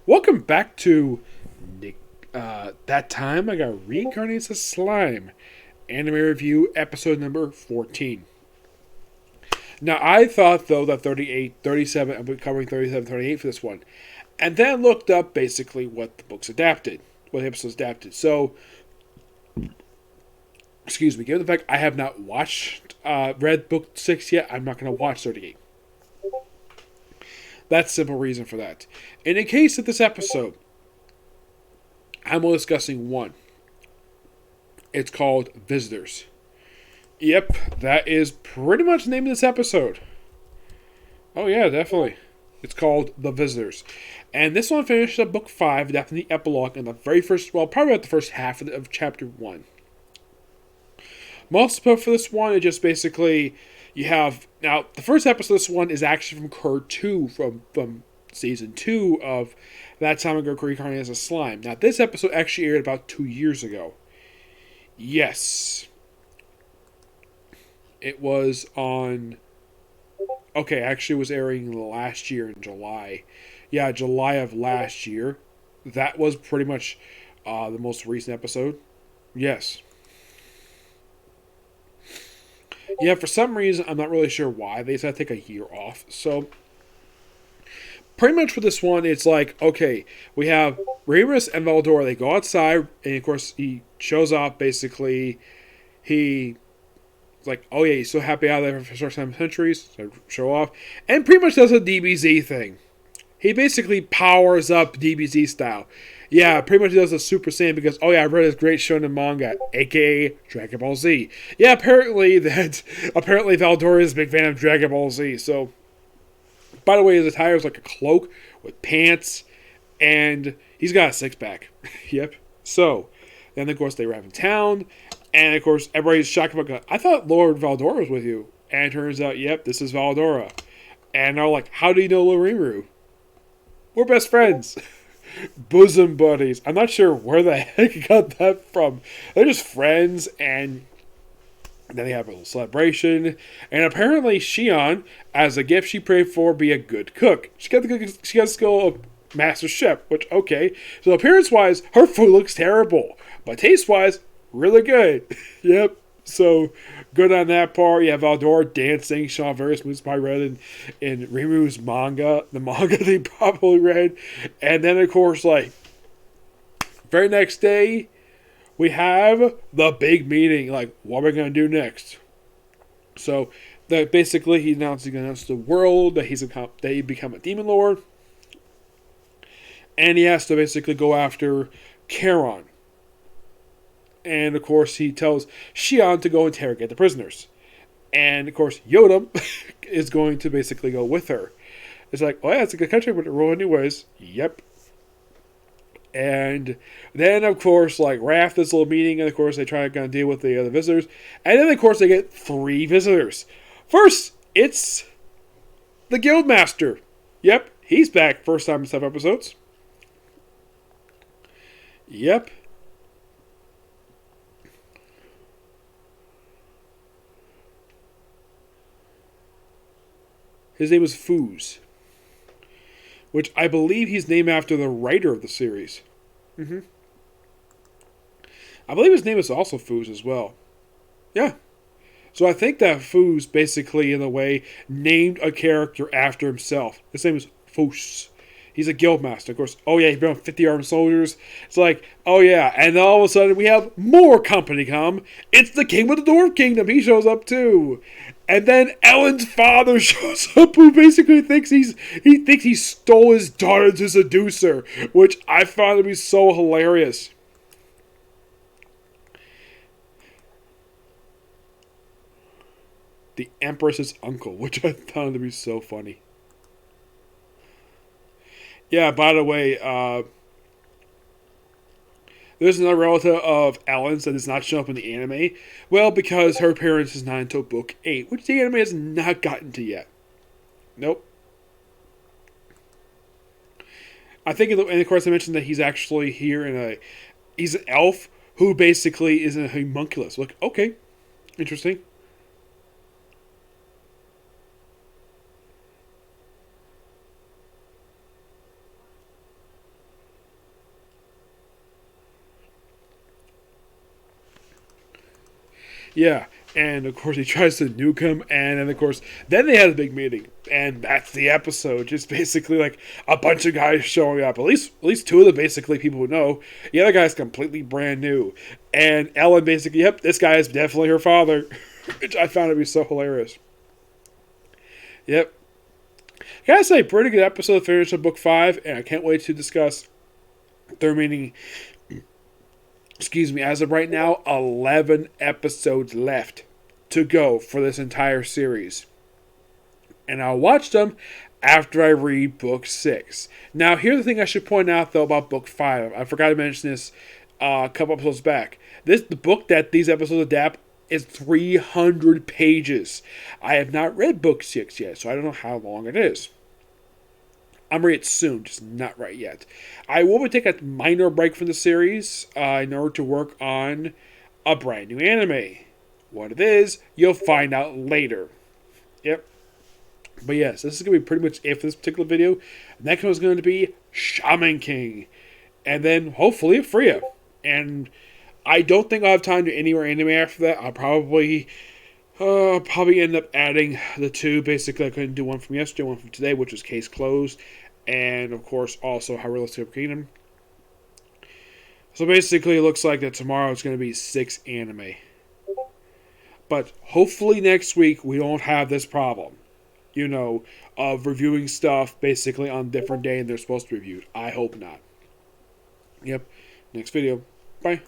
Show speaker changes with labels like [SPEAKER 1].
[SPEAKER 1] Welcome back to Nick. That time I got Reincarnated as Slime. Anime review episode number 14. Now I thought though that 38, 37, I'm covering 37, 38 for this one. And then looked up basically what the book's adapted. What the episode's adapted. So, excuse me, given the fact I have not read book 6 yet, I'm not going to watch 38. That's the simple reason for that. In the case of this episode, I'm only discussing one. It's called Visitors. Yep, that is pretty much the name of this episode. Oh yeah, definitely. It's called The Visitors. And this one finished up book 5, definitely the epilogue in the very first, well, probably about the first half of chapter 1. Most of for this one is just basically, you have, now, the first episode of this one is actually from Curd 2, from season 2 of That Time Ago Reincarnated as a Slime. Now, this episode actually aired about 2 years ago. Yes. It was on, okay, actually it was airing last year in July. Yeah, July of last year. That was pretty much the most recent episode. Yes. Yeah, for some reason, I'm not really sure why. They decided to take a year off. So, pretty much for this one, it's like, okay, we have Remus and Valdora. They go outside, and of course, he shows up, basically. He's like, oh yeah, he's so happy out there for the first time in centuries. So, show off. And pretty much does a DBZ thing. He basically powers up DBZ style. Yeah, pretty much does a Super Saiyan because, oh yeah, I read this great shonen manga, aka Dragon Ball Z. Yeah, apparently Valdora is a big fan of Dragon Ball Z. So, by the way, his attire is like a cloak with pants, and he's got a six-pack. Yep. So, then of course they arrive in town, and of course everybody's shocked about, I thought Lord Valdora was with you. And it turns out, yep, this is Valdora. And they're like, how do you know Lorimu? We're best friends. Bosom buddies. I'm not sure where the heck he got that from. They're just friends, and then they have a little celebration. And apparently, Shion, as a gift she prayed for, be a good cook. She got the skill of master chef, which, okay. So appearance-wise, her food looks terrible. But taste-wise, really good. Yep. So, good on that part. You have Valdora dancing. Sean various moves probably read in Rimu's manga. The manga they probably read. And then, of course, like, very next day, we have the big meeting. Like, what are we going to do next? So, that basically, he's going to announce to the world that he become a demon lord. And he has to basically go after Charon. And, of course, he tells Shion to go interrogate the prisoners. And, of course, Yodam is going to basically go with her. It's like, oh, yeah, it's a good country, but it roll anyways. Yep. And then, of course, like, right after this little meeting, and, of course, they try to kind of deal with the other visitors. And then, of course, they get 3 visitors. First, it's the Guildmaster. Yep, he's back first time in 7 episodes. Yep. His name is Foos, which I believe he's named after the writer of the series. Mm-hmm. I believe his name is also Foos as well. Yeah. So I think that Foos basically, in a way, named a character after himself. His name is Foos. He's a guildmaster, of course. Oh yeah, he's been on 50 armed soldiers. It's like, oh yeah, and then all of a sudden we have more company come. It's the king of the Dwarf Kingdom. He shows up too. And then Ellen's father shows up, who basically thinks he stole his daughter to seduce her, which I found to be so hilarious. The Empress's uncle, which I found to be so funny. Yeah, by the way, there's another relative of Ellen's that does not show up in the anime. Well, because her appearance is not until book 8, which the anime has not gotten to yet. Nope. I think, and of course, I mentioned that he's actually here he's an elf who basically is a homunculus. Look, okay, interesting. Yeah, and of course he tries to nuke him, and then of course then they had a big meeting, and that's the episode. Just basically like a bunch of guys showing up. At least two of them basically people who know. The other guy's completely brand new, and Ellen basically, yep, this guy is definitely her father, which I found to be so hilarious. Yep, gotta say, pretty good episode. Finish of book 5, and I can't wait to discuss the remaining. Excuse me, as of right now, 11 episodes left to go for this entire series. And I'll watch them after I read book 6. Now, here's the thing I should point out, though, about book 5. I forgot to mention this a couple episodes back. The book that these episodes adapt is 300 pages. I have not read book 6 yet, so I don't know how long it is. I'm ready soon, just not right yet. I will take a minor break from the series in order to work on a brand new anime. What it is, you'll find out later. Yep. But yes, this is going to be pretty much it for this particular video. Next one is going to be Shaman King. And then, hopefully, Freya. And I don't think I'll have time to do any more anime after that. I'll probably end up adding the two. Basically, I couldn't do one from yesterday, one from today, which was Case Closed. And, of course, also Hyrule Super Kingdom. So, basically, it looks like that tomorrow it's going to be 6 anime. But, hopefully, next week we don't have this problem. Of reviewing stuff, basically, on a different day and they're supposed to be reviewed. I hope not. Yep. Next video. Bye.